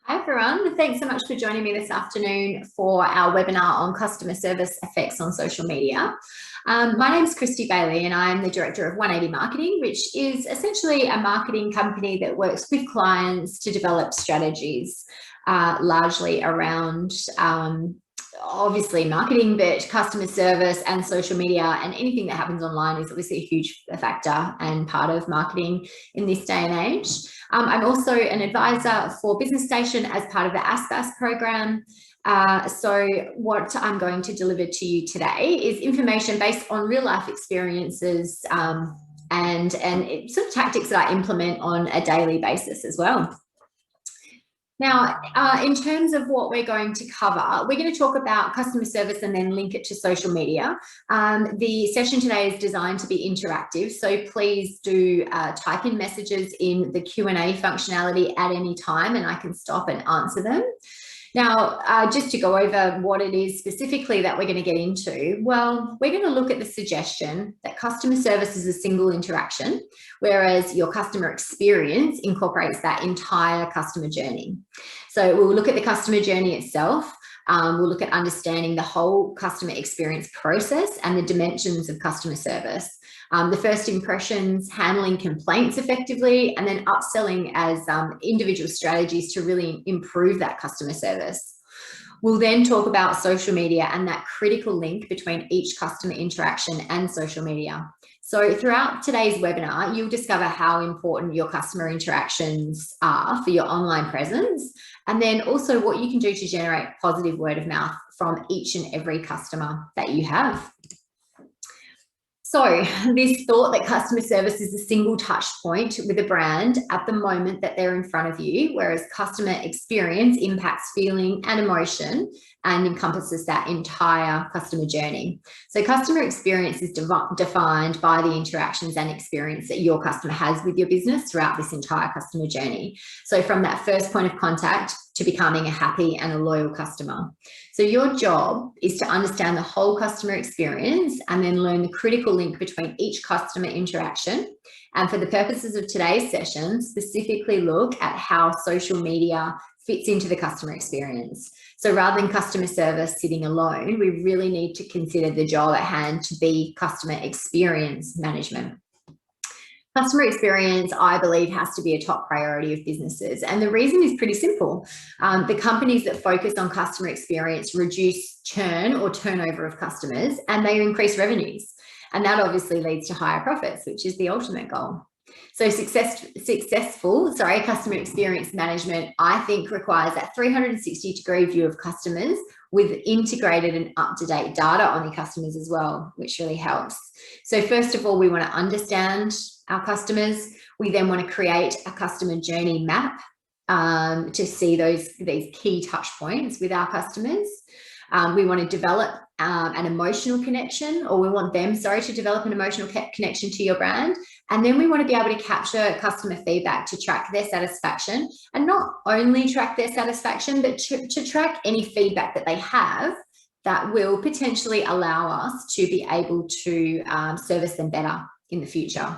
Hi everyone, thanks so much for joining me this afternoon for our webinar on customer service effects on social media. My name is Kristy Bailey and I'm the Director of 180 Marketing, which is essentially a marketing company that works with clients to develop strategies largely around obviously marketing, but customer service and social media, and anything that happens online is obviously a huge factor and part of marketing in this day and age. I'm also an advisor for Business Station as part of the ASBAS program. So what I'm going to deliver to you today is information based on real life experiences and sort of tactics that I implement on a daily basis as well. Now, in terms of what we're going to cover, we're going to talk about customer service and then link it to social media. The session today is designed to be interactive, so please do type in messages in the Q&A functionality at any time and I can stop and answer them. Now, just to go over what it is specifically that we're going to get into, well, we're going to look at the suggestion that customer service is a single interaction, whereas your customer experience incorporates that entire customer journey. So we'll look at the customer journey itself. We'll look at understanding the whole customer experience process and the dimensions of customer service. The first impressions, handling complaints effectively, and then upselling as individual strategies to really improve that customer service. We'll then talk about social media and that critical link between each customer interaction and social media. So throughout today's webinar, you'll discover how important your customer interactions are for your online presence, and then also what you can do to generate positive word of mouth from each and every customer that you have. So this thought that customer service is a single touch point with a brand at the moment that they're in front of you, whereas customer experience impacts feeling and emotion and encompasses that entire customer journey. So customer experience is defined by the interactions and experience that your customer has with your business throughout this entire customer journey. So from that first point of contact to becoming a happy and a loyal customer. So your job is to understand the whole customer experience and then learn the critical link between each customer interaction. And for the purposes of today's session, specifically look at how social media fits into the customer experience. So rather than customer service sitting alone, we really need to consider the job at hand to be customer experience management. Customer experience, I believe, has to be a top priority of businesses. And the reason is pretty simple. The companies that focus on customer experience reduce churn or turnover of customers, and they increase revenues. And that obviously leads to higher profits, which is the ultimate goal. So successful customer experience management, I think, requires that 360-degree view of customers with integrated and up-to-date data on your customers as well, which really helps. So first of all, we want to understand our customers. We then want to create a customer journey map to see these key touch points with our customers. We want to develop an emotional connection, or we want them, to develop an emotional connection to your brand. And then we want to be able to capture customer feedback to track their satisfaction, and not only track their satisfaction, but to track any feedback that they have that will potentially allow us to be able to service them better in the future.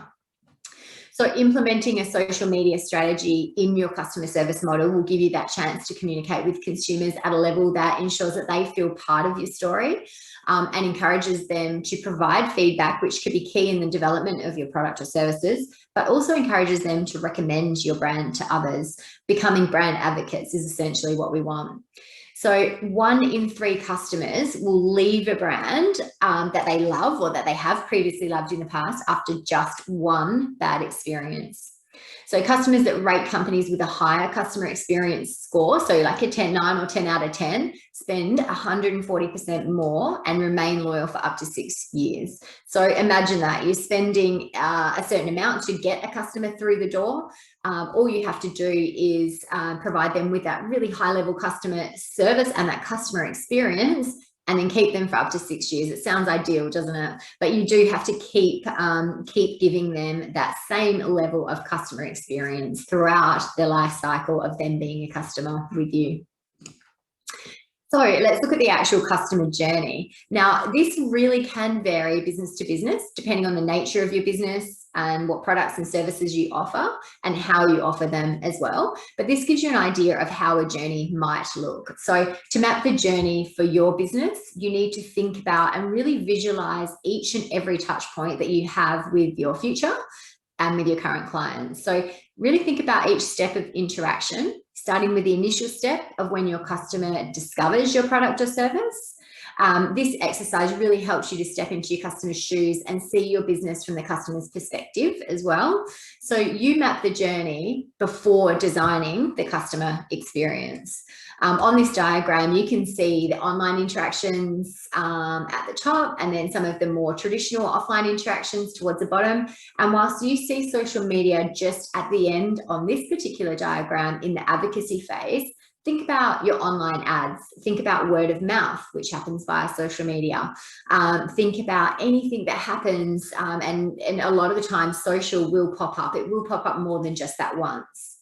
So implementing a social media strategy in your customer service model will give you that chance to communicate with consumers at a level that ensures that they feel part of your story and encourages them to provide feedback, which could be key in the development of your product or services, but also encourages them to recommend your brand to others. Becoming brand advocates is essentially what we want. So 1 in 3 customers will leave a brand that they love or that they have previously loved in the past after just one bad experience. So customers that rate companies with a higher customer experience score, so like a 10/9 or 10 out of 10, spend 140% more and remain loyal for up to 6 years. So imagine that you're spending a certain amount to get a customer through the door. All you have to do is provide them with that really high level customer service and that customer experience, and then keep them for up to 6 years. It sounds ideal, doesn't it? But you do have to keep giving them that same level of customer experience throughout the life cycle of them being a customer with you. So let's look at the actual customer journey. Now, this really can vary business to business, depending on the nature of your business, and what products and services you offer and how you offer them as well. But this gives you an idea of how a journey might look. So to map the journey for your business, you need to think about and really visualize each and every touch point that you have with your future and with your current clients. So really think about each step of interaction, starting with the initial step of when your customer discovers your product or service. This exercise really helps you to step into your customer's shoes and see your business from the customer's perspective as well. So you map the journey before designing the customer experience. On this diagram, you can see the online interactions at the top, and then some of the more traditional offline interactions towards the bottom. And whilst you see social media just at the end on this particular diagram in the advocacy phase, think about your online ads, think about word of mouth, which happens via social media. Think about anything that happens, and a lot of the time social will pop up. It will pop up more than just that once.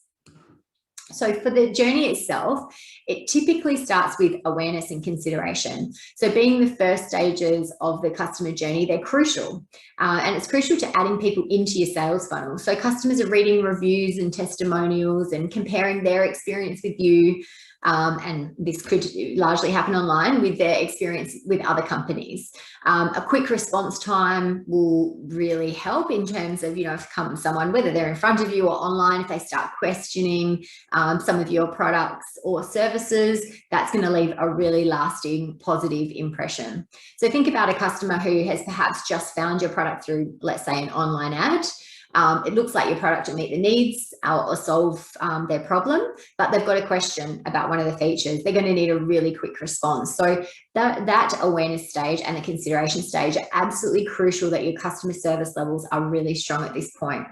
So for the journey itself, it typically starts with awareness and consideration. So being the first stages of the customer journey, they're crucial. And it's crucial to adding people into your sales funnel. So customers are reading reviews and testimonials and comparing their experience with you. And this could largely happen online with their experience with other companies. A quick response time will really help in terms of, if someone, whether they're in front of you or online, if they start questioning some of your products or services, that's going to leave a really lasting positive impression. So think about a customer who has perhaps just found your product through, let's say, an online ad. It looks like your product will meet the needs or solve their problem, but they've got a question about one of the features. They're going to need a really quick response. So that awareness stage and the consideration stage are absolutely crucial, that your customer service levels are really strong at this point.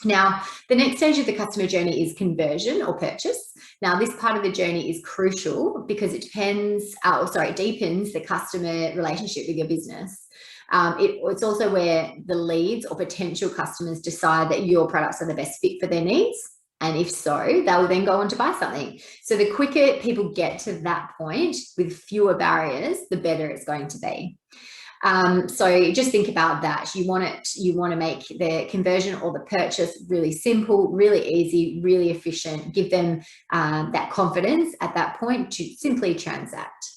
Now, the next stage of the customer journey is conversion or purchase. Now, this part of the journey is crucial because it deepens the customer relationship with your business. It's also where the leads or potential customers decide that your products are the best fit for their needs. And if so, they will then go on to buy something. So the quicker people get to that point with fewer barriers, the better it's going to be. So just think about that. You want to make the conversion or the purchase really simple, really easy, really efficient. Give them that confidence at that point to simply transact.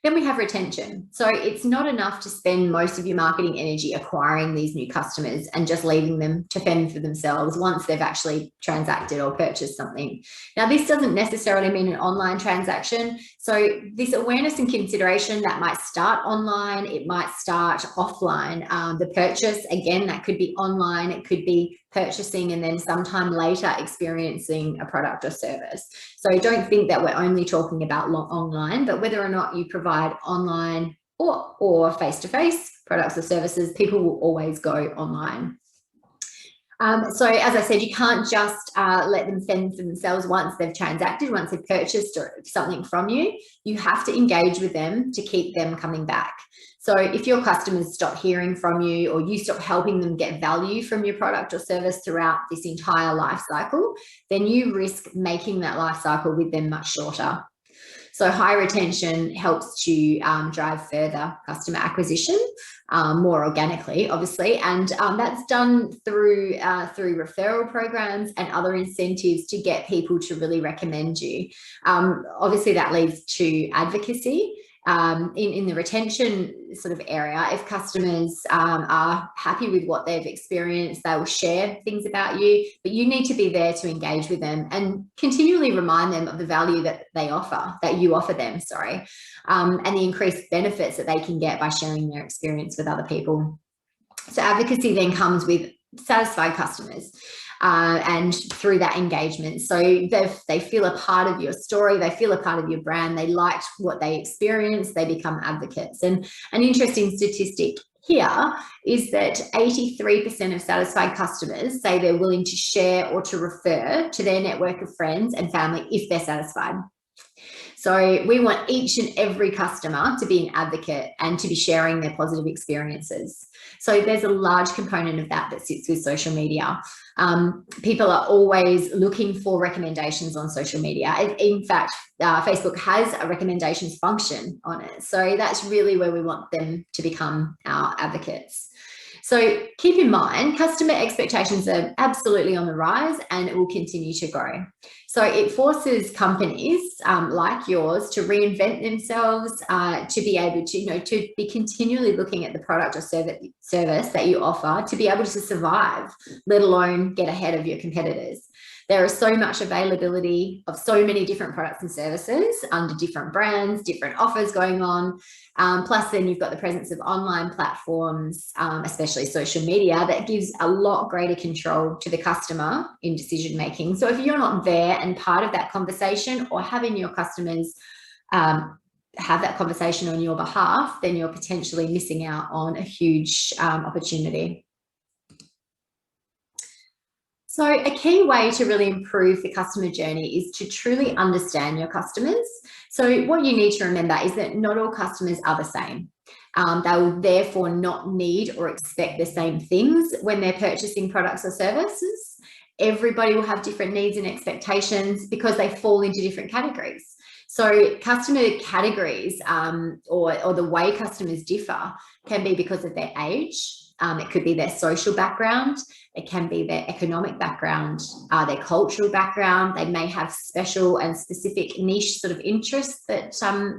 Then we have retention. So it's not enough to spend most of your marketing energy acquiring these new customers and just leaving them to fend for themselves once they've actually transacted or purchased something. Now, this doesn't necessarily mean an online transaction. So this awareness and consideration, that might start online, it might start offline. The purchase, again, that could be online, it could be purchasing and then sometime later experiencing a product or service. So don't think that we're only talking about online, but whether or not you provide online or face-to-face products or services, people will always go online. So as I said, you can't just let them fend for themselves once they've transacted, once they've purchased something from you. You have to engage with them to keep them coming back. So if your customers stop hearing from you, or you stop helping them get value from your product or service throughout this entire life cycle, then you risk making that life cycle with them much shorter. So high retention helps to drive further customer acquisition more organically, obviously, and that's done through referral programs and other incentives to get people to really recommend you. Obviously, that leads to advocacy. In the retention sort of area, if customers are happy with what they've experienced, they will share things about you, but you need to be there to engage with them and continually remind them of the value that you offer them, and the increased benefits that they can get by sharing their experience with other people. So advocacy then comes with satisfied customers. And through that engagement. So they feel a part of your story, they feel a part of your brand, they liked what they experienced, they become advocates. And an interesting statistic here is that 83% of satisfied customers say they're willing to share or to refer to their network of friends and family if they're satisfied. So we want each and every customer to be an advocate and to be sharing their positive experiences. So there's a large component of that sits with social media. People are always looking for recommendations on social media. In fact, Facebook has a recommendations function on it. So that's really where we want them to become our advocates. So keep in mind, customer expectations are absolutely on the rise and it will continue to grow. So it forces companies like yours to reinvent themselves, to be able to, to be continually looking at the product or service that you offer to be able to survive, let alone get ahead of your competitors. There is so much availability of so many different products and services under different brands, different offers going on. Plus then you've got the presence of online platforms, especially social media, that gives a lot greater control to the customer in decision making. So if you're not there and part of that conversation or having your customers have that conversation on your behalf, then you're potentially missing out on a huge opportunity. So a key way to really improve the customer journey is to truly understand your customers. So what you need to remember is that not all customers are the same. They will therefore not need or expect the same things when they're purchasing products or services. Everybody will have different needs and expectations because they fall into different categories. So customer categories or the way customers differ can be because of their age. It could be their social background. It can be their economic background, their cultural background. They may have special and specific niche sort of interests that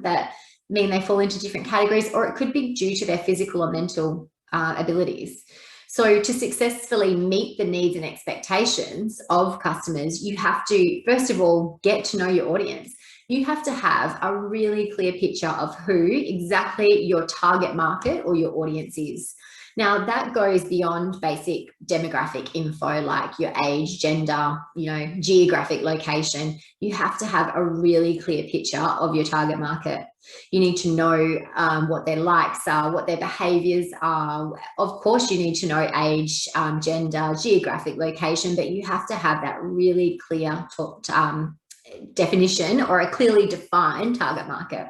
that mean they fall into different categories, or it could be due to their physical or mental abilities. So to successfully meet the needs and expectations of customers, you have to, first of all, get to know your audience. You have to have a really clear picture of who exactly your target market or your audience is. Now that goes beyond basic demographic info like your age, gender, geographic location. You have to have a really clear picture of your target market. You need to know what their likes are, what their behaviors are. Of course, you need to know age, gender, geographic location, but you have to have that really clear definition or a clearly defined target market.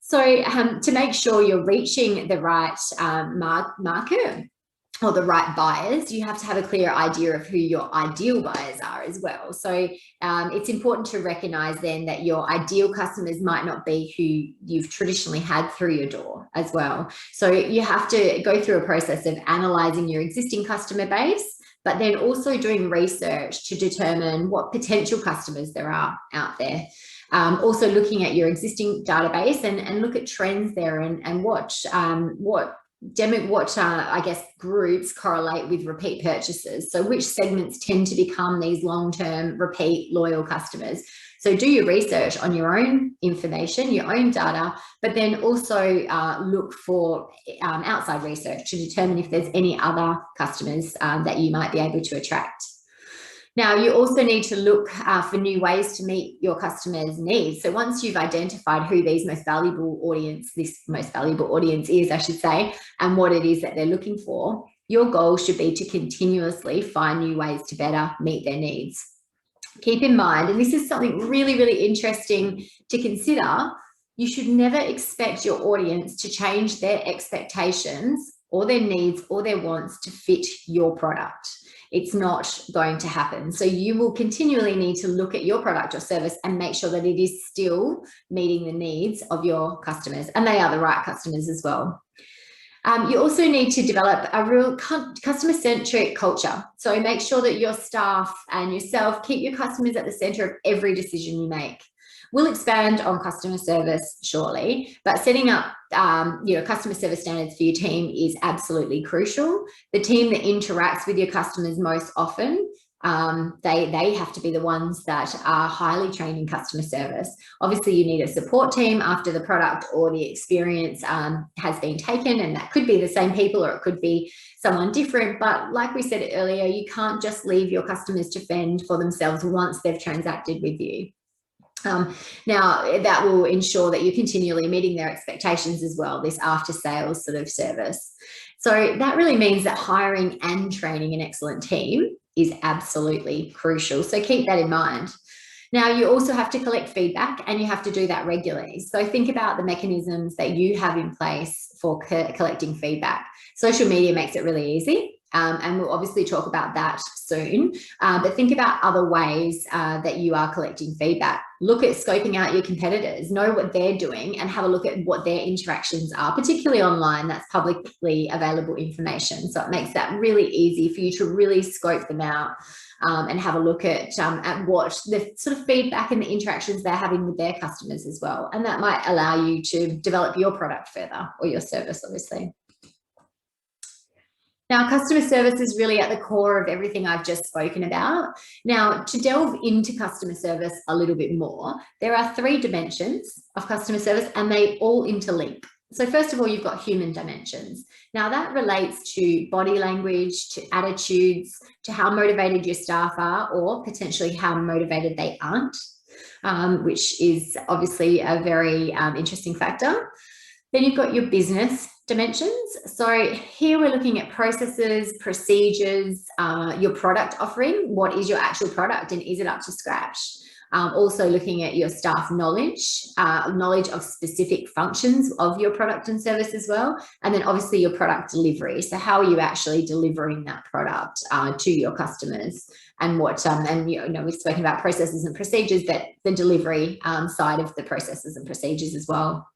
So to make sure you're reaching the right market or the right buyers, you have to have a clear idea of who your ideal buyers are as well. So it's important to recognize then that your ideal customers might not be who you've traditionally had through your door as well. So you have to go through a process of analyzing your existing customer base, but then also doing research to determine what potential customers there are out there. Also looking at your existing database and look at trends there and what I guess groups correlate with repeat purchases. So which segments tend to become these long-term repeat loyal customers. So do your research on your own information, your own data, but then also look for outside research to determine if there's any other customers that you might be able to attract. Now, you also need to look for new ways to meet your customers' needs. So once you've identified who this most valuable audience is, I should say, and what it is that they're looking for, your goal should be to continuously find new ways to better meet their needs. Keep in mind, and this is something really, really interesting to consider, you should never expect your audience to change their expectations or their needs or their wants to fit your product. It's not going to happen. So you will continually need to look at your product or service and make sure that it is still meeting the needs of your customers, and they are the right customers as well. You also need to develop a real customer-centric culture. So make sure that your staff and yourself keep your customers at the center of every decision you make. We'll expand on customer service shortly, but setting up customer service standards for your team is absolutely crucial. The team that interacts with your customers most often, they have to be the ones that are highly trained in customer service. Obviously, you need a support team after the product or the experience has been taken, and that could be the same people or it could be someone different. But like we said earlier, you can't just leave your customers to fend for themselves once they've transacted with you. Now, that will ensure that you're continually meeting their expectations as well, this after-sales sort of service. So that really means that hiring and training an excellent team is absolutely crucial. So keep that in mind. Now, you also have to collect feedback, and you have to do that regularly. So think about the mechanisms that you have in place for collecting feedback. Social media makes it really easy. And we'll obviously talk about that soon. But think about other ways that you are collecting feedback. Look at scoping out your competitors, know what they're doing, and have a look at what their interactions are, particularly online. That's publicly available information. So it makes that really easy for you to really scope them out and have a look at what the sort of feedback and the interactions they're having with their customers as well. And that might allow you to develop your product further, or your service, obviously. Now, customer service is really at the core of everything I've just spoken about. Now, to delve into customer service a little bit more, there are 3 dimensions of customer service, and they all interlink. So first of all, you've got human dimensions. Now, that relates to body language, to attitudes, to how motivated your staff are, or potentially how motivated they aren't, which is obviously a very interesting factor. Then you've got your business dimensions. So here we're looking at processes, procedures, your product offering. What is your actual product, and is it up to scratch? Also looking at your staff knowledge, knowledge of specific functions of your product and service as well. And then obviously your product delivery. So how are you actually delivering that product to your customers? And what, and you know, we've spoken about processes and procedures, but the delivery side of the processes and procedures as well.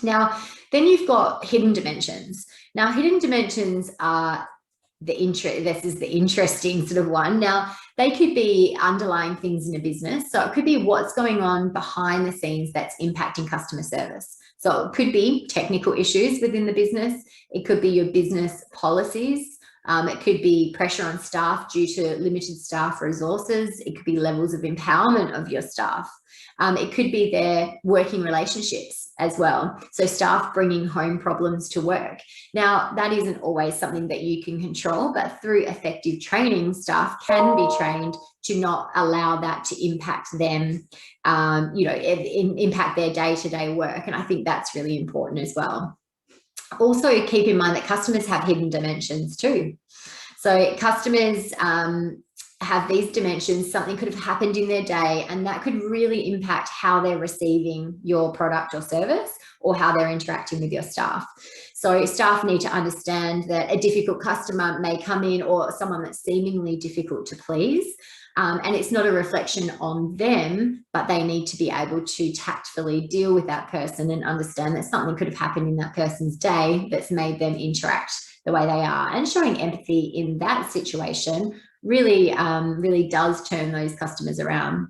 Now, then you've got hidden dimensions. Now, hidden dimensions are this is the interesting sort of one. Now, they could be underlying things in a business. So it could be what's going on behind the scenes that's impacting customer service. So it could be technical issues within the business. It could be your business policies. It could be pressure on staff due to limited staff resources. It could be levels of empowerment of your staff. It could be their working relationships as well. So staff bringing home problems to work. Now, that isn't always something that you can control, but through effective training, staff can be trained to not allow that to impact them, you know, impact their day-to-day work. And I think that's really important as well. Also, keep in mind that customers have hidden dimensions too. So customers have these dimensions. Something could have happened in their day, and that could really impact how they're receiving your product or service, or how they're interacting with your staff. So staff need to understand that a difficult customer may come in, or someone that's seemingly difficult to please. And it's not a reflection on them, but they need to be able to tactfully deal with that person and understand that something could have happened in that person's day that's made them interact the way they are. And showing empathy in that situation really, really does turn those customers around.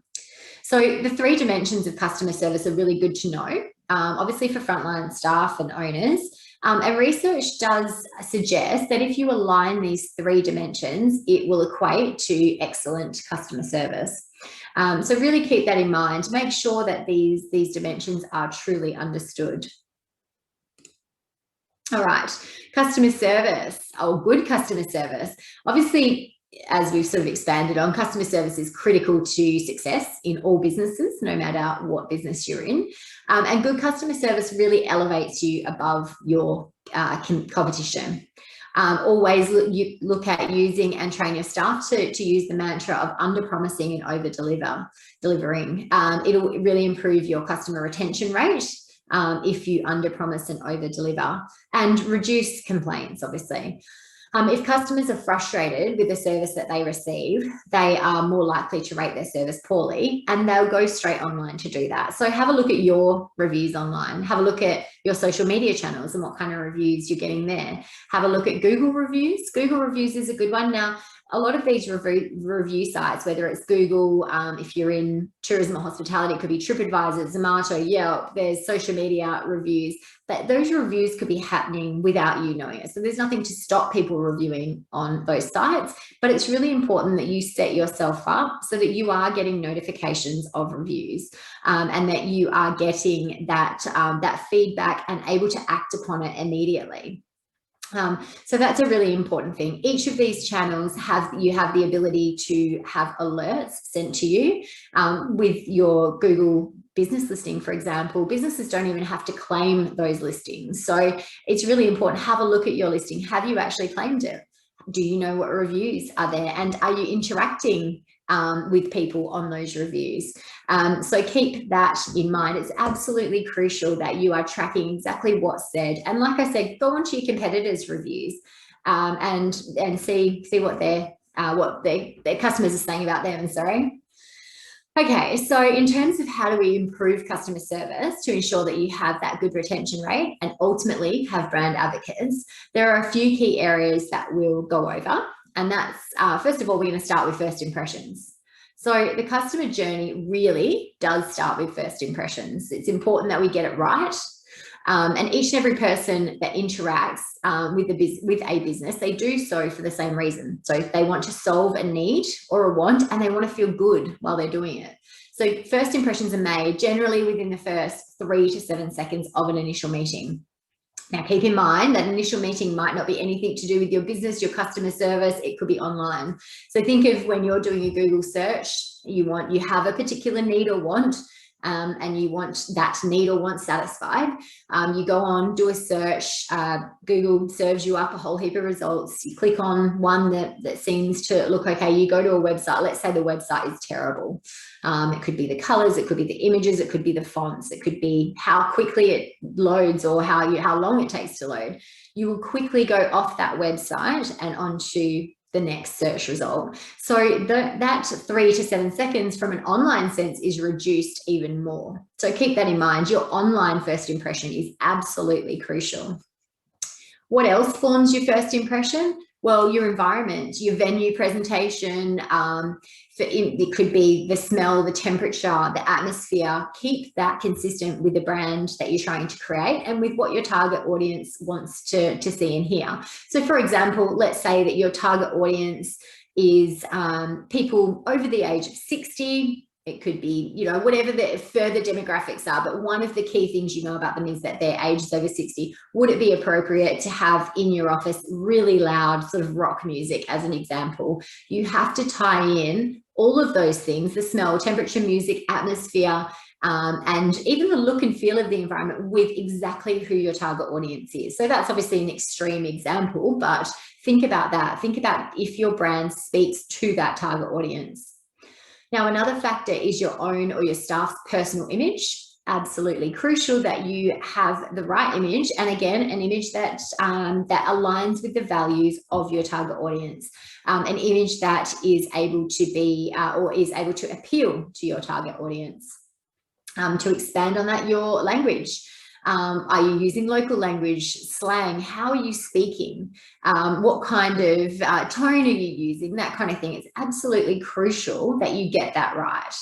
So the 3 dimensions of customer service are really good to know, obviously for frontline staff and owners. And research does suggest that if you align these 3 dimensions, it will equate to excellent customer service. So really keep that in mind. Make sure that these dimensions are truly understood. All right, customer service, or good customer service. Obviously, as we've sort of expanded on, customer service is critical to success in all businesses, no matter what business you're in. And good customer service really elevates you above your competition. Always look at using and train your staff to use the mantra of under-promising and over-delivering. It'll really improve your customer retention rate if you under-promise and over-deliver, and reduce complaints, obviously. If customers are frustrated with the service that they receive, they are more likely to rate their service poorly, and they'll go straight online to do that. So have a look at your reviews online. Have a look at your social media channels and what kind of reviews you're getting there. Have a look at Google reviews. Google reviews is a good one. Now, a lot of these review sites, whether it's Google, if you're in tourism or hospitality, it could be TripAdvisor, Zomato, Yelp, there's social media reviews. But those reviews could be happening without you knowing it. So there's nothing to stop people reviewing on those sites, but it's really important that you set yourself up so that you are getting notifications of reviews, and that you are getting that feedback and able to act upon it immediately. So that's a really important thing. Each of these channels you have the ability to have alerts sent to you. With your Google business listing, for example, businesses don't even have to claim those listings. So it's really important. Have a look at your listing. Have you actually claimed it? Do you know what reviews are there? And are you interacting with people on those reviews? So keep that in mind. It's absolutely crucial that you are tracking exactly what's said. And like I said, go onto your competitors' reviews. and see what their customers are saying about them. Sorry. Okay, so in terms of how do we improve customer service to ensure that you have that good retention rate and ultimately have brand advocates, there are a few key areas that we'll go over. And that's, first of all, we're going to start with first impressions. So the customer journey really does start with first impressions. It's important that we get it right. And each and every person that interacts with a business, they do so for the same reason. So they want to solve a need or a want, and they want to feel good while they're doing it. So first impressions are made generally within the first 3 to 7 seconds of an initial meeting. Now, keep in mind that initial meeting might not be anything to do with your business, your customer service. It could be online. So think of when you're doing a Google search, you have a particular need or want, and you want that need or want satisfied. You go on, do a search, Google serves you up a whole heap of results. You click on one that seems to look okay. You go to a website. Let's say the website is terrible. It could be the colors, it could be the images, it could be the fonts, it could be how quickly it loads or how long it takes to load. You will quickly go off that website and onto the next search result. So that 3 to 7 seconds from an online sense is reduced even more. So keep that in mind. Your online first impression is absolutely crucial. What else forms your first impression? Well, your environment, your venue presentation, it could be the smell, the temperature, the atmosphere. Keep that consistent with the brand that you're trying to create and with what your target audience wants to see and hear. So for example, let's say that your target audience is people over the age of 60. It could be, whatever the further demographics are, but one of the key things you know about them is that their age is over 60. Would it be appropriate to have in your office really loud sort of rock music as an example? You have to tie in all of those things, the smell, temperature, music, atmosphere, and even the look and feel of the environment with exactly who your target audience is. So that's obviously an extreme example, but think about that. Think about if your brand speaks to that target audience. Now, another factor is your own or your staff's personal image. Absolutely crucial that you have the right image, and again, an image that aligns with the values of your target audience, an image that is able to be or is able to appeal to your target audience. To expand on that, your language. Are you using local language, slang? How are you speaking? What kind of tone are you using? That kind of thing. It's absolutely crucial that you get that right.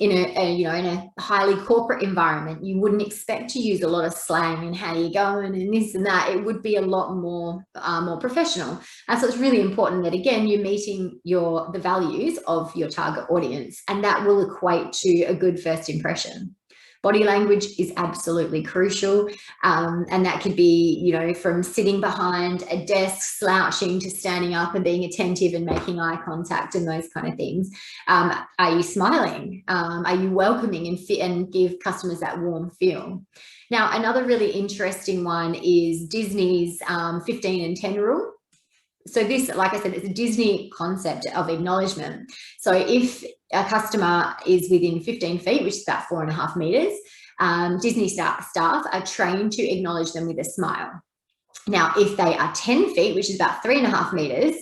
In a highly corporate environment, you wouldn't expect to use a lot of slang and how you going and this and that. It would be a lot more professional. And so it's really important that, again, you're meeting the values of your target audience, and that will equate to a good first impression. Body language is absolutely crucial, and that could be, from sitting behind a desk, slouching, to standing up and being attentive and making eye contact and those kind of things. Are you smiling? Are you welcoming and give customers that warm feel? Now, another really interesting one is Disney's 15 and 10 rule. So this, like I said, it's a Disney concept of acknowledgement. So if a customer is within 15 feet, which is about 4.5 meters, Disney staff are trained to acknowledge them with a smile. Now, if they are 10 feet, which is about 3.5 meters,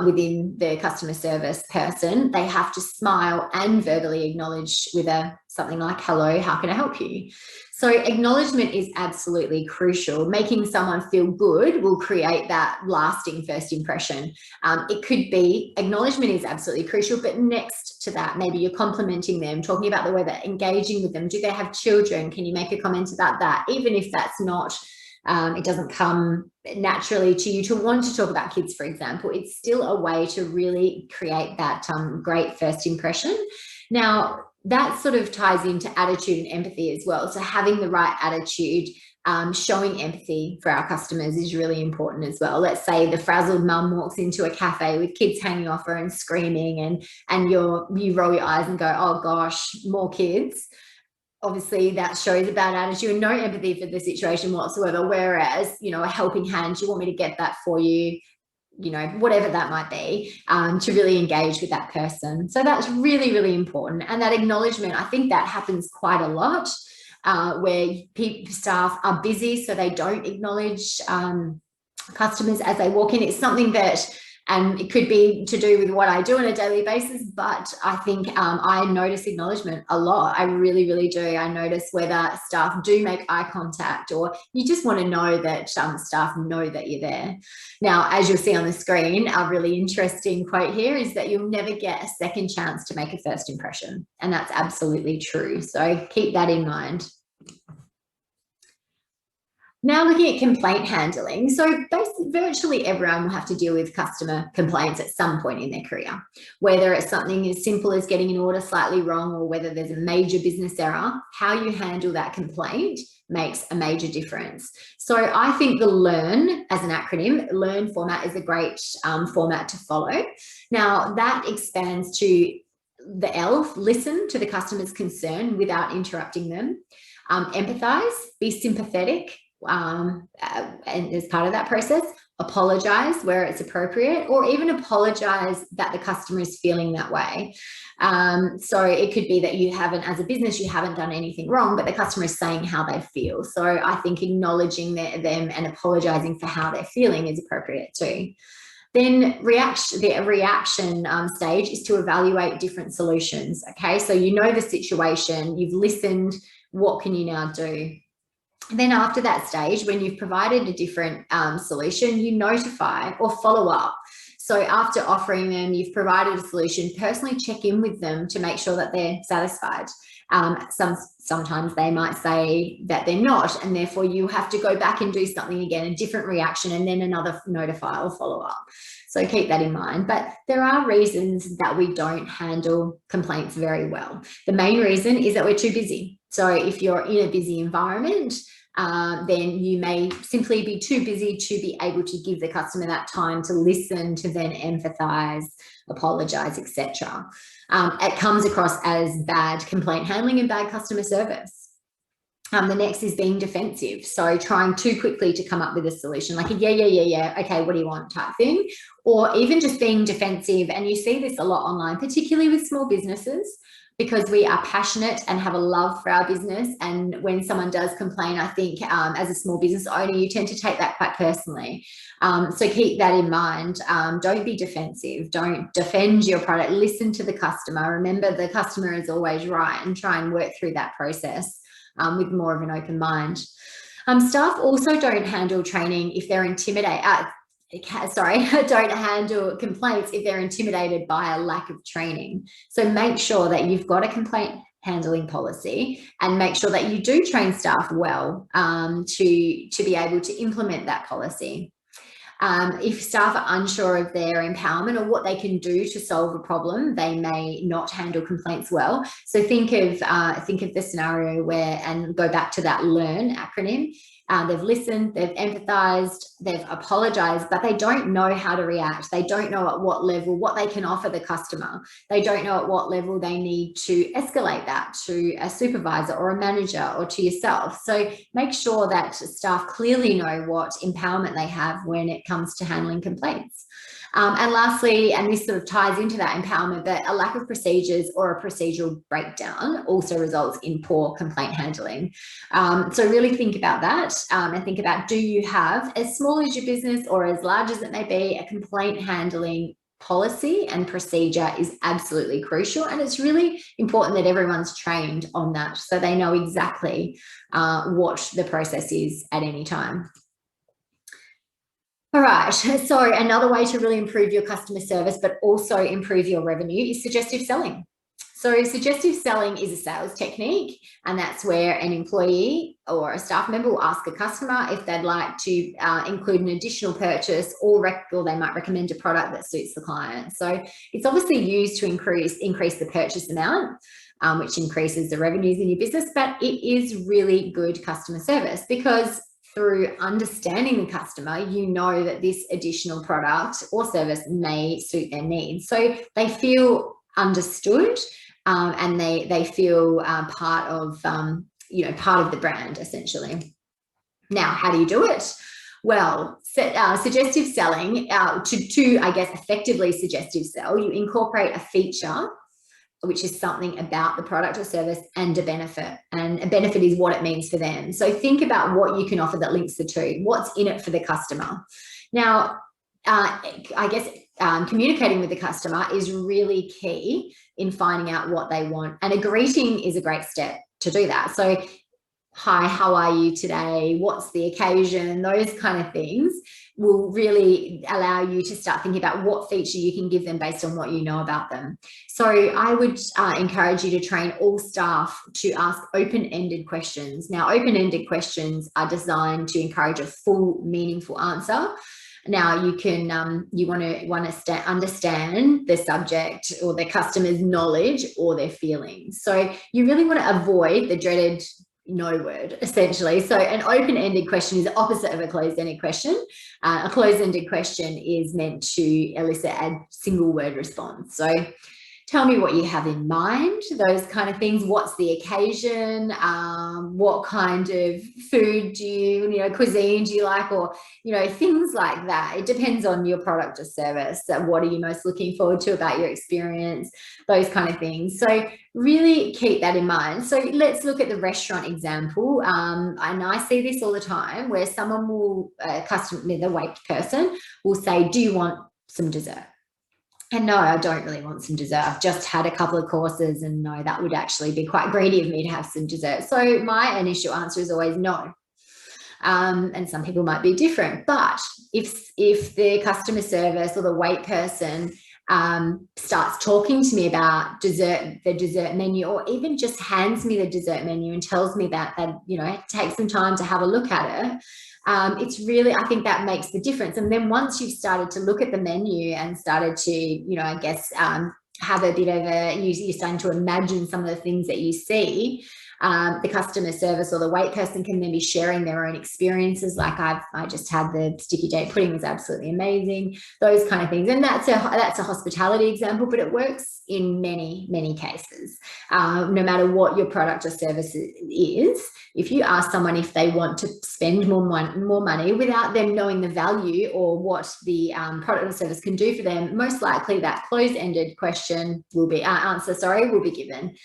within the customer service person, they have to smile and verbally acknowledge with something like, hello, how can I help you? So acknowledgement is absolutely crucial. Making someone feel good will create that lasting first impression. It could be, acknowledgement is absolutely crucial, but next to that, maybe you're complimenting them, talking about the weather, engaging with them. Do they have children? Can you make a comment about that? Even if that's not, it doesn't come naturally to you to want to talk about kids, for example, it's still a way to really create that great first impression. Now, that sort of ties into attitude and empathy as well. So having the right attitude, showing empathy for our customers is really important as well. Let's say the frazzled mum walks into a cafe with kids hanging off her and screaming, and you roll your eyes and go, oh gosh, more kids. Obviously, that shows a bad attitude and no empathy for the situation whatsoever. Whereas, a helping hand, you want me to get that for you, whatever that might be, to really engage with that person. So that's really, really important. And that acknowledgement, I think that happens quite a lot, where staff are busy, so they don't acknowledge customers as they walk in. It's something that, and it could be to do with what I do on a daily basis, but I think I notice acknowledgement a lot. I really, really do. I notice whether staff do make eye contact, or you just want to know that staff know that you're there. Now, as you'll see on the screen, a really interesting quote here is that you'll never get a second chance to make a first impression. And that's absolutely true. So keep that in mind. Now looking at complaint handling. So basically, virtually everyone will have to deal with customer complaints at some point in their career, whether it's something as simple as getting an order slightly wrong, or whether there's a major business error. How you handle that complaint makes a major difference. So I think the L.E.A.R.N, as an acronym, L.E.A.R.N format is a great format to follow. Now that expands to the L, listen to the customer's concern without interrupting them. Empathize, be sympathetic, and as part of that process, apologize where it's appropriate, or even apologize that the customer is feeling that way. So it could be that you haven't, as a business, you haven't done anything wrong, but the customer is saying how they feel. So I think acknowledging them and apologizing for how they're feeling is appropriate too. Then the reaction stage is to evaluate different solutions. Okay, so you know the situation, you've listened, what can you now do? Then after that stage, when you've provided a different solution, you notify or follow up. So after offering them, you've provided a solution, personally check in with them to make sure that they're satisfied. Sometimes they might say that they're not, and therefore you have to go back and do something again, a different reaction, and then another notify or follow up. So keep that in mind. But there are reasons that we don't handle complaints very well. The main reason is that we're too busy. So if you're in a busy environment, then you may simply be too busy to be able to give the customer that time to listen, to then empathize, apologize, etc. It comes across as bad complaint handling and bad customer service. The next is being defensive. So trying too quickly to come up with a solution, like a yeah, okay, what do you want type thing, or even just being defensive. And you see this a lot online, particularly with small businesses, because we are passionate and have a love for our business. And when someone does complain, I think as a small business owner, you tend to take that quite personally. So keep that in mind. Don't be defensive. Don't defend your product. Listen to the customer. Remember, the customer is always right, and try and work through that process with more of an open mind. Staff also don't handle training if they're intimidated. Don't handle complaints if they're intimidated by a lack of training. So make sure that you've got a complaint handling policy, and make sure that you do train staff well to be able to implement that policy. If staff are unsure of their empowerment or what they can do to solve a problem, they may not handle complaints well. So think of the scenario where, and go back to that L.E.A.R.N acronym. They've listened, they've empathized, they've apologized, but they don't know how to react. They don't know at what level, what they can offer the customer. They don't know at what level they need to escalate that to a supervisor or a manager or to yourself. So make sure that staff clearly know what empowerment they have when it comes to handling complaints. And lastly, and this sort of ties into that empowerment, but a lack of procedures or a procedural breakdown also results in poor complaint handling. So really think about that, and think about, do you have, as small as your business or as large as it may be, a complaint handling policy and procedure is absolutely crucial. And it's really important that everyone's trained on that, so they know exactly what the process is at any time. All right, so another way to really improve your customer service, but also improve your revenue, is suggestive selling. So suggestive selling is a sales technique, and that's where an employee or a staff member will ask a customer if they'd like to include an additional purchase, or they might recommend a product that suits the client. So it's obviously used to increase the purchase amount, which increases the revenues in your business, but it is really good customer service, because through understanding the customer, you know that this additional product or service may suit their needs. So they feel understood, and they feel part of the brand, essentially. Now, how do you do it? Well, suggestive selling, to I guess effectively suggestive sell, you incorporate a feature which is something about the product or service, and a benefit. And a benefit is what it means for them. So think about what you can offer that links the two. What's in it for the customer? Now, I guess communicating with the customer is really key in finding out what they want. And a greeting is a great step to do that. So, hi, how are you today? What's the occasion? Those kind of things will really allow you to start thinking about what feature you can give them based on what you know about them. So I would encourage you to train all staff to ask open-ended questions. Now, open-ended questions are designed to encourage a full, meaningful answer. Now, you can you want to understand the subject or the customer's knowledge or their feelings. So you really want to avoid the dreaded no word, essentially. So an open-ended question is the opposite of a closed-ended question. A closed-ended question is meant to elicit a single word response. So tell me what you have in mind, those kind of things. What's the occasion? What kind of food do you cuisine do you like? Or, things like that. It depends on your product or service. What are you most looking forward to about your experience? Those kind of things. So really keep that in mind. So let's look at the restaurant example. And I see this all the time where someone will, the wait person will say, do you want some dessert? And no, I don't really want some dessert. I've just had a couple of courses, and no, that would actually be quite greedy of me to have some dessert. So my initial answer is always no. And some people might be different. But if the customer service or the wait person starts talking to me about the dessert menu, or even just hands me the dessert menu and tells me that take some time to have a look at it, it's really, I think that makes the difference. And then once you've started to look at the menu and started to, have a bit of you're starting to imagine some of the things that you see, the customer service or the wait person can then be sharing their own experiences. Like I just had the sticky date pudding, was absolutely amazing. Those kind of things. And that's a hospitality example, but it works in many, many cases. No matter what your product or service is, if you ask someone if they want to spend more money without them knowing the value or what the product or service can do for them, most likely that closed-ended question will be given.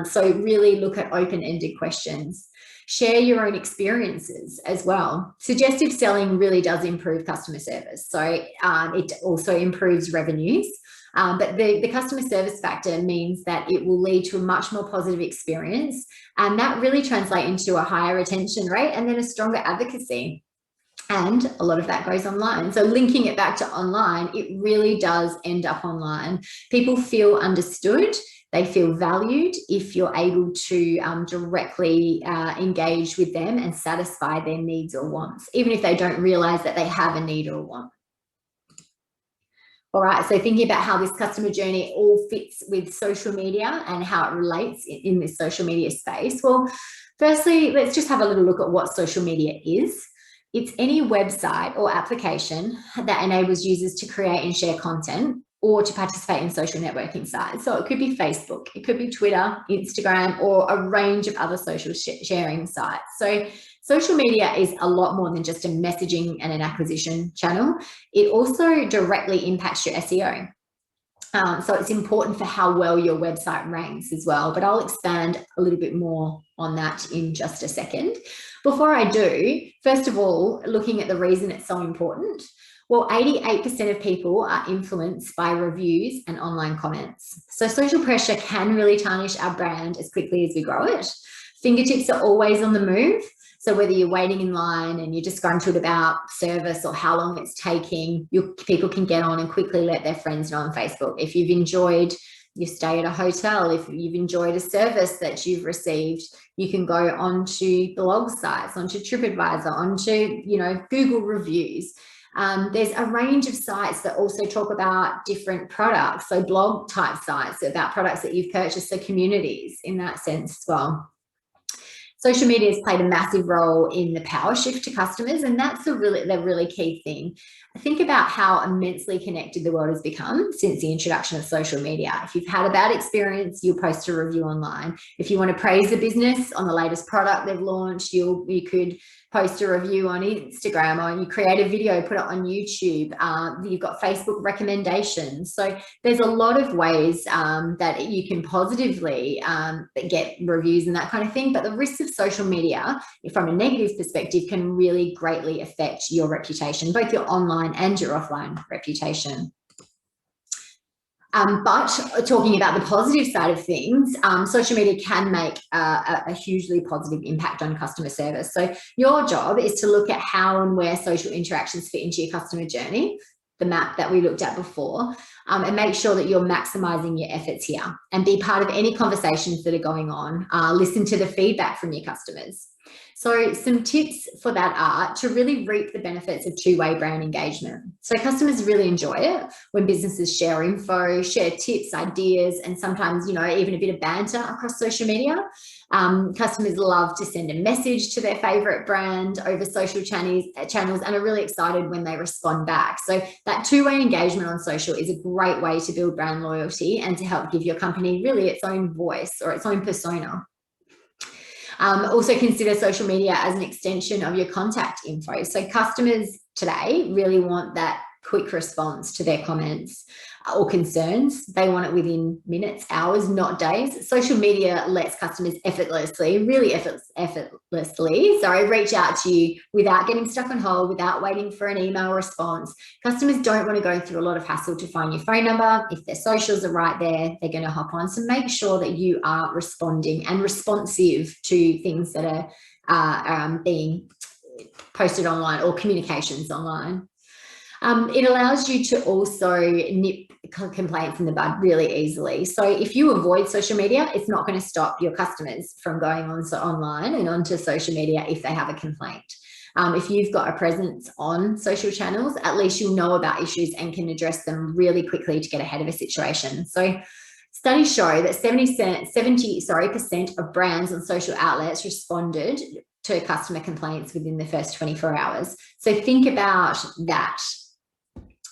So really look at open-ended questions. Share your own experiences as well. Suggestive selling really does improve customer service. So it also improves revenues. But the customer service factor means that it will lead to a much more positive experience, and that really translates into a higher retention rate and then a stronger advocacy. And a lot of that goes online. So linking it back to online, it really does end up online. People feel understood. They feel valued if you're able to directly engage with them and satisfy their needs or wants, even if they don't realize that they have a need or want. All right, so thinking about how this customer journey all fits with social media and how it relates in this social media space. Well, firstly, let's just have a little look at what social media is. It's any website or application that enables users to create and share content or to participate in social networking sites. So it could be Facebook, it could be Twitter, Instagram, or a range of other social sharing sites. So social media is a lot more than just a messaging and an acquisition channel. It also directly impacts your SEO. So it's important for how well your website ranks as well, but I'll expand a little bit more on that in just a second. Before I do, first of all, looking at the reason it's so important. Well, 88% of people are influenced by reviews and online comments. So social pressure can really tarnish our brand as quickly as we grow it. Fingertips are always on the move. So whether you're waiting in line and you're disgruntled about service or how long it's taking, people can get on and quickly let their friends know on Facebook. If you've enjoyed your stay at a hotel, if you've enjoyed a service that you've received, you can go onto blog sites, onto TripAdvisor, onto Google reviews. There's a range of sites that also talk about different products, so blog type sites about products that you've purchased, so communities in that sense as well. social media has played a massive role in the power shift to customers, and that's the really key thing. Think about how immensely connected the world has become since the introduction of social media. If you've had a bad experience, you'll post a review online. If you want to praise a business on the latest product they've launched, you could post a review on Instagram, or you create a video, put it on YouTube. You've got Facebook recommendations. So there's a lot of ways that you can positively get reviews and that kind of thing. But the risks of social media, from a negative perspective, can really greatly affect your reputation, both your online and your offline reputation. But talking about the positive side of things, social media can make a hugely positive impact on customer service. So your job is to look at how and where social interactions fit into your customer journey, the map that we looked at before, and make sure that you're maximizing your efforts here and be part of any conversations that are going on. Listen to the feedback from your customers. So some tips for that are to really reap the benefits of two-way brand engagement. So customers really enjoy it when businesses share info, share tips, ideas, and sometimes, even a bit of banter across social media. Customers love to send a message to their favorite brand over social channels and are really excited when they respond back. So that two-way engagement on social is a great way to build brand loyalty and to help give your company really its own voice or its own persona. Also consider social media as an extension of your contact info. So customers today really want that quick response to their comments or concerns. They want it within minutes, hours, not days. Social media lets customers effortlessly reach out to you without getting stuck on hold, without waiting for an email response. Customers don't want to go through a lot of hassle to find your phone number. If their socials are right there, they're going to hop on. So make sure that you are responding and responsive to things that are being posted online or communications online. It allows you to also nip complaints in the bud really easily. So if you avoid social media, it's not going to stop your customers from going on online and onto social media if they have a complaint. If you've got a presence on social channels, at least you'll know about issues and can address them really quickly to get ahead of a situation. So studies show that 70% of brands on social outlets responded to customer complaints within the first 24 hours. So think about that.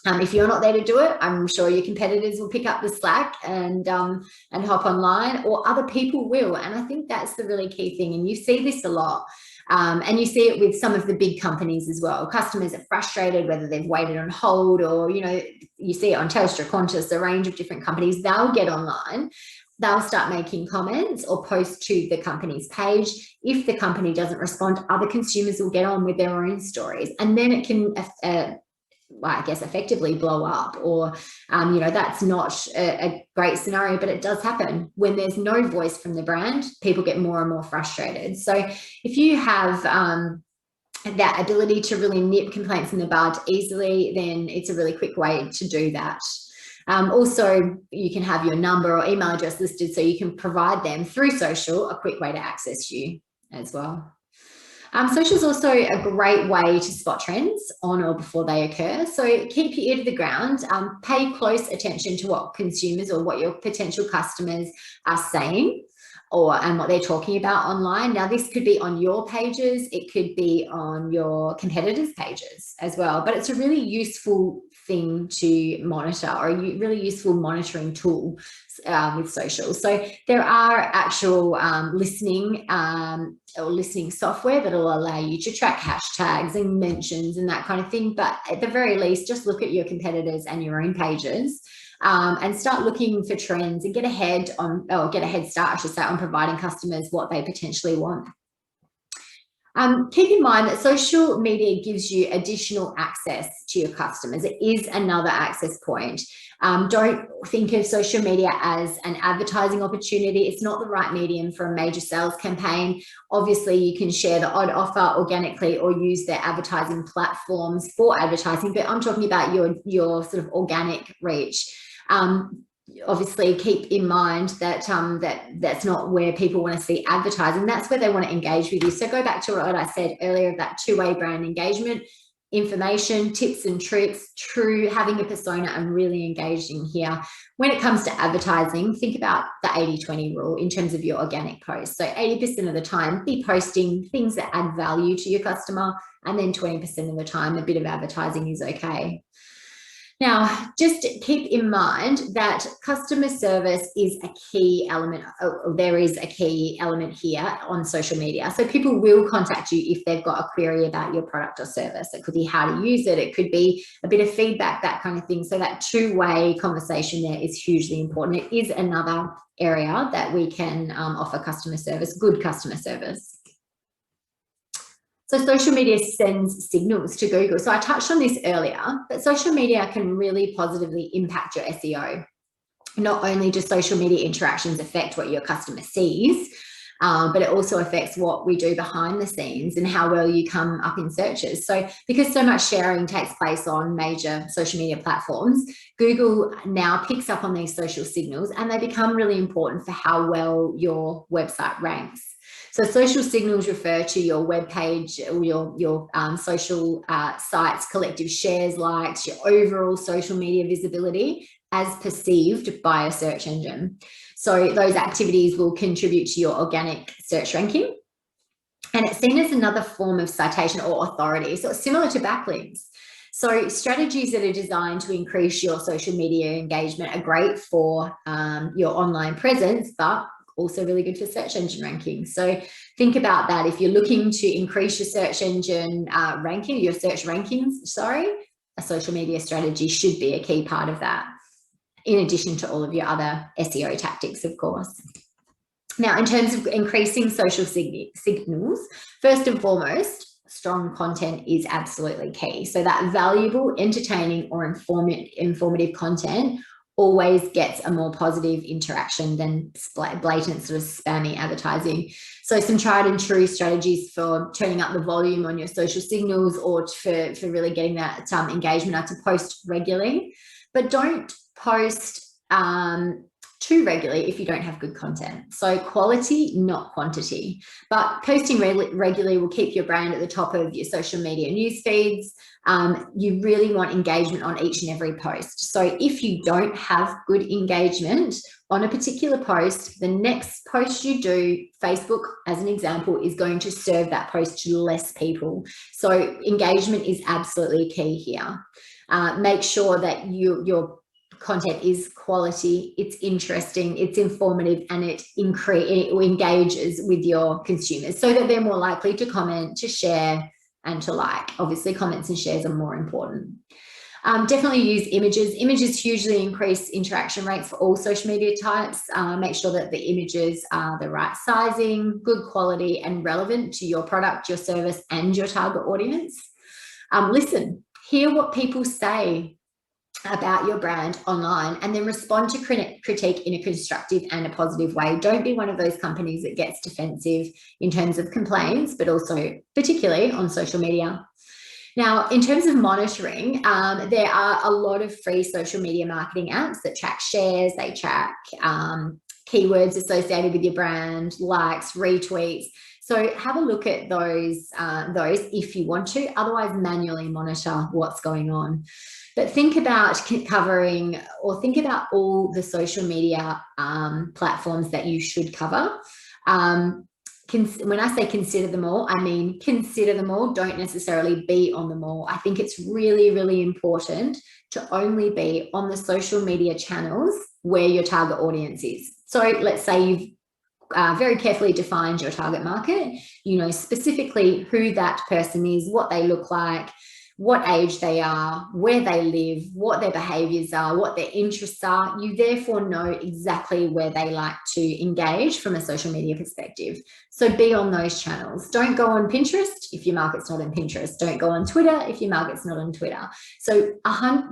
If you're not there to do it, I'm sure your competitors will pick up the slack and hop online, or other people will. And I think that's the really key thing. And you see this a lot. And you see it with some of the big companies as well. Customers are frustrated, whether they've waited on hold or, you see it on Telstra, Qantas, a range of different companies. They'll get online. They'll start making comments or post to the company's page. If the company doesn't respond, other consumers will get on with their own stories. And then it can effectively blow up, or that's not a great scenario, but it does happen. When there's no voice from the brand, people get more and more frustrated. So if you have that ability to really nip complaints in the bud easily, then it's a really quick way to do that. Also, you can have your number or email address listed so you can provide them through social a quick way to access you as well. Social is also a great way to spot trends on or before they occur. So keep your ear to the ground, pay close attention to what consumers or what your potential customers are saying and what they're talking about online. Now, this could be on your pages, it could be on your competitors' pages as well, but it's a really useful thing to monitor, or a really useful monitoring tool with social. So there are actual listening software that will allow you to track hashtags and mentions and that kind of thing. But at the very least, just look at your competitors and your own pages and start looking for trends and get a head start, I should say, on providing customers what they potentially want. Keep in mind that social media gives you additional access to your customers. It is another access point. Don't think of social media as an advertising opportunity. It's not the right medium for a major sales campaign. Obviously, you can share the odd offer organically or use their advertising platforms for advertising, but I'm talking about your sort of organic reach. Obviously, keep in mind that that's not where people want to see advertising. That's where they want to engage with you. So go back to what I said earlier, that two-way brand engagement. information, tips and tricks, true, having a persona and really engaging here. When it comes to advertising, think about the 80-20 rule in terms of your organic posts. So 80% of the time, be posting things that add value to your customer, and then 20% of the time, a bit of advertising is okay. Now, just keep in mind that customer service is a key element. There is a key element here on social media. So people will contact you if they've got a query about your product or service. It could be how to use it. It could be a bit of feedback, that kind of thing. So that two-way conversation there is hugely important. It is another area that we can offer customer service, good customer service. So social media sends signals to Google. So I touched on this earlier, but social media can really positively impact your SEO. Not only do social media interactions affect what your customer sees, but it also affects what we do behind the scenes and how well you come up in searches. So because so much sharing takes place on major social media platforms, Google now picks up on these social signals, and they become really important for how well your website ranks. So social signals refer to your web page or your social sites, collective shares, likes, your overall social media visibility as perceived by a search engine. So those activities will contribute to your organic search ranking. And it's seen as another form of citation or authority. So it's similar to backlinks. So strategies that are designed to increase your social media engagement are great for your online presence, but also really good for search engine ranking. So think about that. If you're looking to increase your search engine ranking, your search rankings, sorry, a social media strategy should be a key part of that, in addition to all of your other SEO tactics, of course. Now, in terms of increasing social signals, first and foremost, strong content is absolutely key. So that valuable, entertaining, or informative content always gets a more positive interaction than blatant sort of spammy advertising. So some tried and true strategies for turning up the volume on your social signals, or for really getting that engagement, are to post regularly, but don't post too regularly if you don't have good content. So quality, not quantity, but posting regularly will keep your brand at the top of your social media news feeds. You really want engagement on each and every post. So if you don't have good engagement on a particular post, the next post you do, Facebook as an example, is going to serve that post to less people. So engagement is absolutely key here. Make sure that your content is quality, it's interesting, it's informative, and it engages with your consumers so that they're more likely to comment, to share, and to like. Obviously, comments and shares are more important. Definitely use images. Images hugely increase interaction rates for all social media types. Make sure that the images are the right sizing, good quality, and relevant to your product, your service, and your target audience. Listen, hear what people say about your brand online, and then respond to critique in a constructive and a positive way. Don't be one of those companies that gets defensive in terms of complaints, but also particularly on social media. Now, in terms of monitoring, there are a lot of free social media marketing apps that track shares, they track keywords associated with your brand, likes, retweets. So have a look at those if you want to. Otherwise, manually monitor what's going on. But think about covering, or think about all the social media platforms that you should cover. When I say consider them all, I mean consider them all. Don't necessarily be on them all. I think it's really, really important to only be on the social media channels where your target audience is. So let's say you've very carefully defined your target market. You know specifically who that person is, what they look like, what age they are, where they live, what their behaviors are, what their interests are. You therefore know exactly where they like to engage from a social media perspective. So be on those channels. Don't go on Pinterest if your market's not on Pinterest. Don't go on Twitter if your market's not on Twitter. So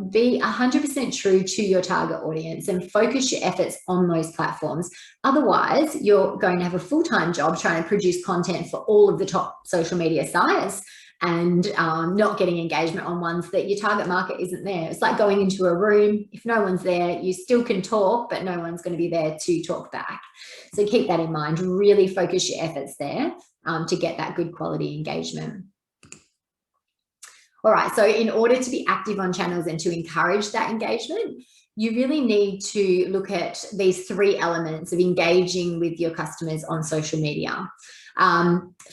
be 100% true to your target audience and focus your efforts on those platforms. Otherwise, you're going to have a full-time job trying to produce content for all of the top social media sites, and not getting engagement on ones that your target market isn't there. It's like going into a room. If no one's there, you still can talk, but no one's going to be there to talk back. So keep that in mind. Really focus your efforts there to get that good quality engagement. All right, so in order to be active on channels and to encourage that engagement, you really need to look at these 3 elements of engaging with your customers on social media.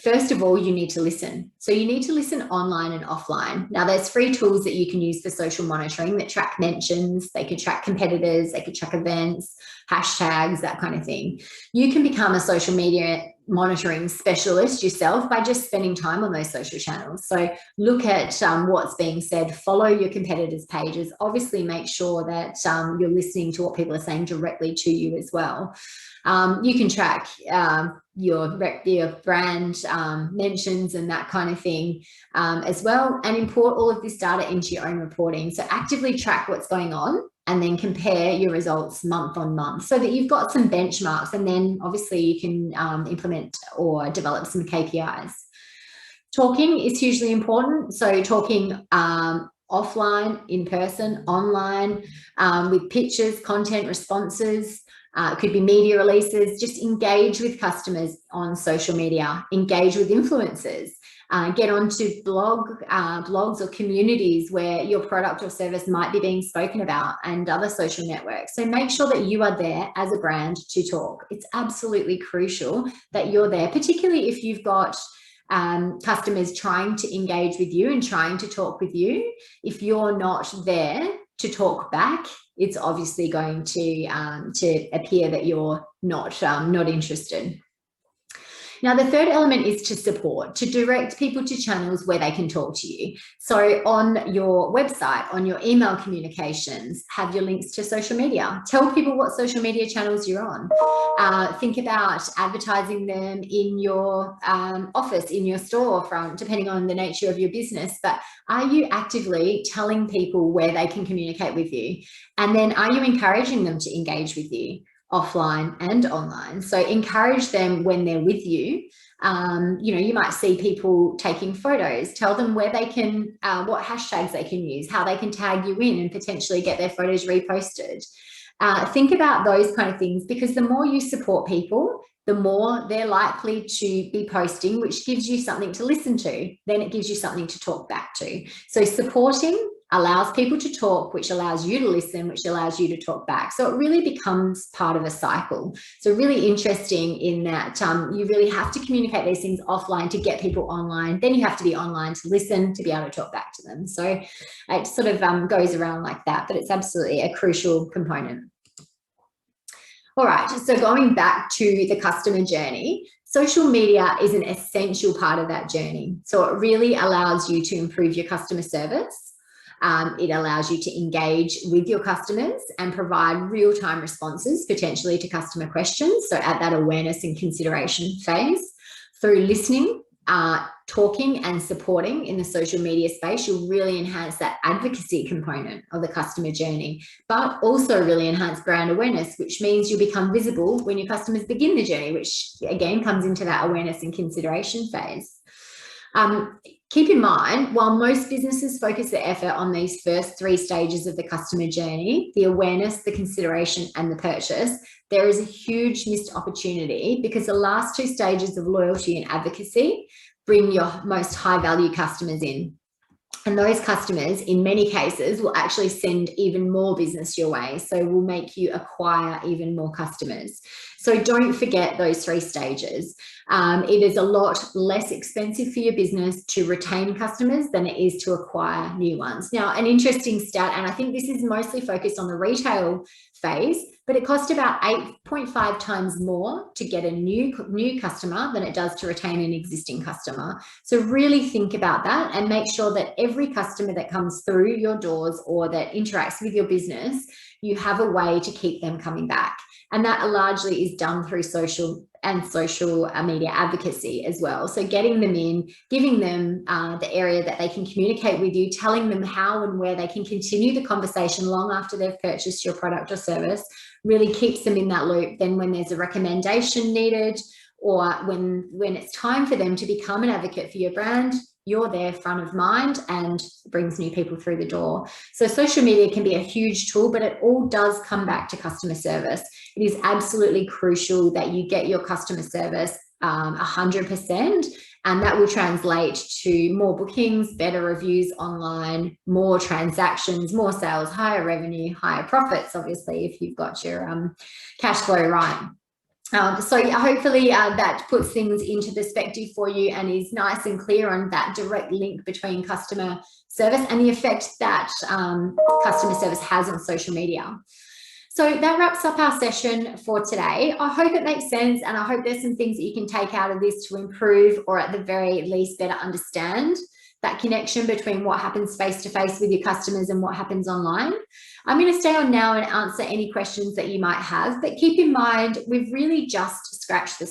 First of all, you need to listen. So you need to listen online and offline. Now, there's free tools that you can use for social monitoring that track mentions, they can track competitors, they can track events, hashtags, that kind of thing. You can become a social media monitoring specialist yourself by just spending time on those social channels. So look at what's being said, follow your competitors' pages, obviously make sure that you're listening to what people are saying directly to you as well. You can track your brand mentions and that kind of thing as well, and import all of this data into your own reporting. So actively track what's going on and then compare your results month on month so that you've got some benchmarks, and then obviously you can implement or develop some KPIs. Talking is hugely important. So talking offline, in person, online, with pictures, content, responses. It could be media releases. Just engage with customers on social media, engage with influencers, get onto blogs or communities where your product or service might be being spoken about, and other social networks. So make sure that you are there as a brand to talk. It's absolutely crucial that you're there, particularly if you've got customers trying to engage with you and trying to talk with you. If you're not there to talk back, it's obviously going to appear that you're not interested. Now, the third element is to support, to direct people to channels where they can talk to you. So on your website, on your email communications, have your links to social media. Tell people what social media channels you're on. Think about advertising them in your office, in your storefront, depending on the nature of your business. But are you actively telling people where they can communicate with you? And then are you encouraging them to engage with you offline and online? So encourage them when they're with you. You might see people taking photos. Tell them where they can, what hashtags they can use, how they can tag you in and potentially get their photos reposted. Think about those kind of things, because the more you support people, the more they're likely to be posting, which gives you something to listen to. Then it gives you something to talk back to. So supporting allows people to talk, which allows you to listen, which allows you to talk back. So it really becomes part of a cycle. So really interesting in that you really have to communicate these things offline to get people online. Then you have to be online to listen, to be able to talk back to them. So it sort of goes around like that, but it's absolutely a crucial component. All right, so going back to the customer journey, social media is an essential part of that journey. So it really allows you to improve your customer service. It allows you to engage with your customers and provide real-time responses potentially to customer questions. So at that awareness and consideration phase, through listening, talking and supporting in the social media space, you'll really enhance that advocacy component of the customer journey, but also really enhance brand awareness, which means you become visible when your customers begin the journey, which again comes into that awareness and consideration phase. Keep in mind, while most businesses focus their effort on these first 3 stages of the customer journey, the awareness, the consideration, and the purchase, there is a huge missed opportunity, because the last 2 stages of loyalty and advocacy bring your most high-value customers in. And those customers, in many cases, will actually send even more business your way. So will make you acquire even more customers. So don't forget those 3 stages. It is a lot less expensive for your business to retain customers than it is to acquire new ones. Now, an interesting stat, and I think this is mostly focused on the retail phase, but it costs about 8.5 times more to get a new customer than it does to retain an existing customer. So really think about that and make sure that every customer that comes through your doors or that interacts with your business, you have a way to keep them coming back. And that largely is done through social media advocacy as well. So getting them in, giving them the area that they can communicate with you, telling them how and where they can continue the conversation long after they've purchased your product or service, really keeps them in that loop. Then when there's a recommendation needed, or when it's time for them to become an advocate for your brand, you're there front of mind and brings new people through the door. So social media can be a huge tool, but it all does come back to customer service. It is absolutely crucial that you get your customer service 100%. And that will translate to more bookings, better reviews online, more transactions, more sales, higher revenue, higher profits, obviously, if you've got your cash flow right. So yeah, hopefully that puts things into perspective for you and is nice and clear on that direct link between customer service and the effect that customer service has on social media. So that wraps up our session for today. I hope it makes sense, and I hope there's some things that you can take out of this to improve, or at the very least better understand that connection between what happens face-to-face with your customers and what happens online. I'm going to stay on now and answer any questions that you might have, but keep in mind, we've really just scratched the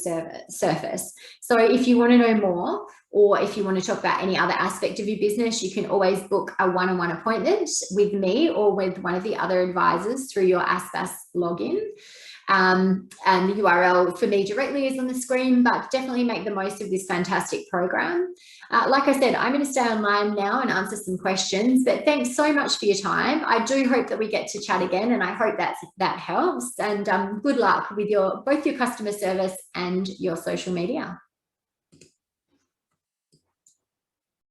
surface. So if you want to know more, or if you want to talk about any other aspect of your business, you can always book a one-on-one appointment with me or with one of the other advisors through your ASBAS login. And the URL for me directly is on the screen, but definitely make the most of this fantastic program. Like I said, I'm going to stay online now and answer some questions, but thanks so much for your time. I do hope that we get to chat again, and I hope that helps. And good luck with both your customer service and your social media.